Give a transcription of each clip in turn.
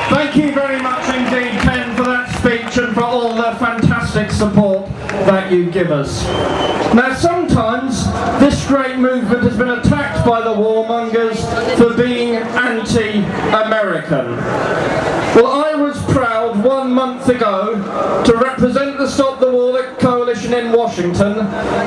Thank you very much indeed, Ken, for that speech and for all the fantastic support that you give us. Now, sometimes this great movement has been attacked by the warmongers for being anti-American. Well, I was proud 1 month ago to represent the Stop the War Coalition in Washington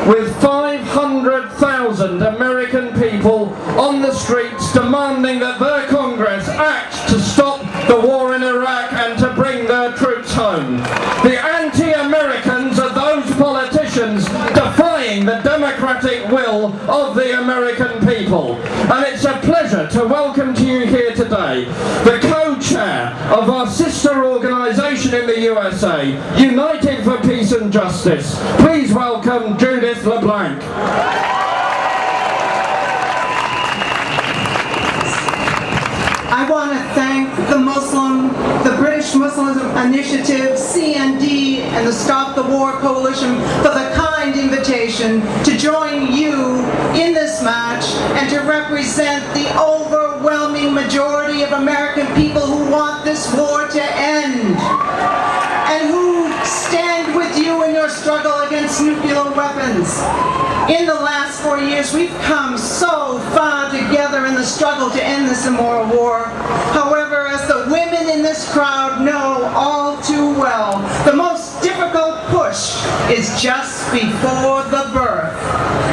with 500,000 American people on the streets demanding that their Congress act to stop the war in Iraq and to bring their troops home. The anti-Americans are those politicians defying the democratic will of the American people. And it's a pleasure to welcome to you here today the co-chair of our sister organisation in the USA, United for Peace and Justice. Please welcome Judith Le Blanc. I want to thank the British Muslim Initiative, CND, and the Stop the War Coalition for the kind invitation to join you in this match and to represent the overwhelming majority of American people who want this war to end and who stand with you in your struggle against nuclear weapons. In the last 4 years, we've come so far together in the struggle to end this immoral war. However, as the women in this crowd know all too well, the most difficult push is just before the birth.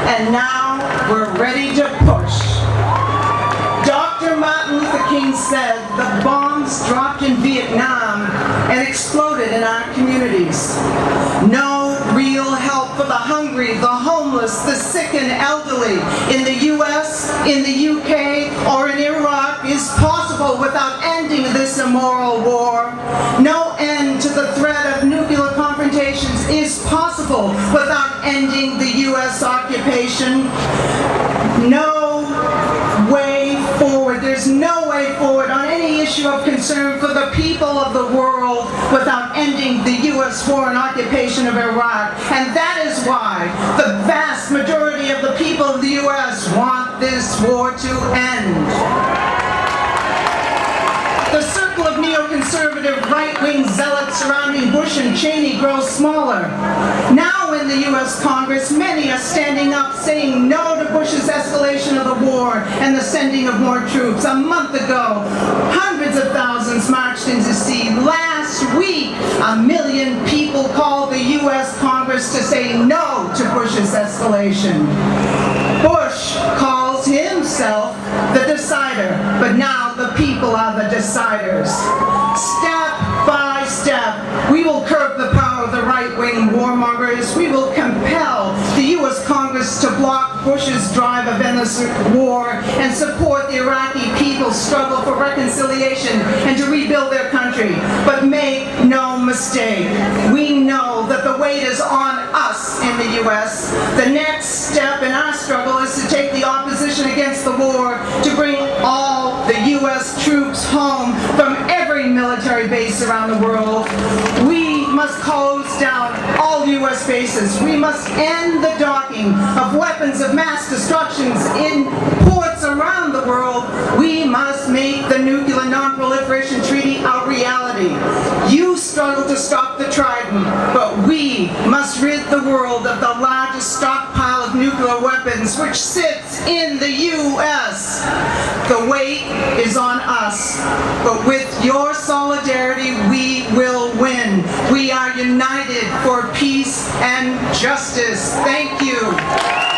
And now we're ready to push. Dr. Martin Luther King said the bombs dropped in Vietnam and exploded in our communities. No real help for the hungry, the homeless, the sick and elderly in the US, in the UK, or in Iraq is possible without ending this immoral war. No end to the threat of nuclear confrontations is possible without ending the US occupation. No way forward. There's no way forward on any issue of concern for the people of the world without ending the U.S. war and occupation of Iraq. And that is why the vast majority of the people of the U.S. want this war to end. The circle of neoconservative right-wing zealots surrounding Bush and Cheney grows smaller. Now in the U.S. Congress, many are standing up saying no to Bush's escalation of the war and the sending of more troops. A month ago, hundreds of thousands marched in D.C. Last week, 1 million people called the U.S. Congress to say no to Bush's escalation. Bush calls himself the decider, but now the people are the deciders. Step by step, we will curb the power of the right-wing warmongers. We will compel the U.S. Congress to block Bush's drive of endless war and support the Iraqi people's struggle for reconciliation and to rebuild their country. But make no mistake, we know that the weight is on us in the U.S. The next step in our struggle is to take the opposition against the war, to bring all the U.S. troops home from every military base around the world. We must close down all U.S. bases. We must end the docking of weapons of mass destruction in ports around the world. We must make the Nuclear Non-Proliferation Treaty a reality. You struggle to stop the Trident, but we must rid the world of the largest stockpile of nuclear weapons which sits in the U.S. The weight is on us, but with your solidarity we will win. We are united for peace and justice. Thank you.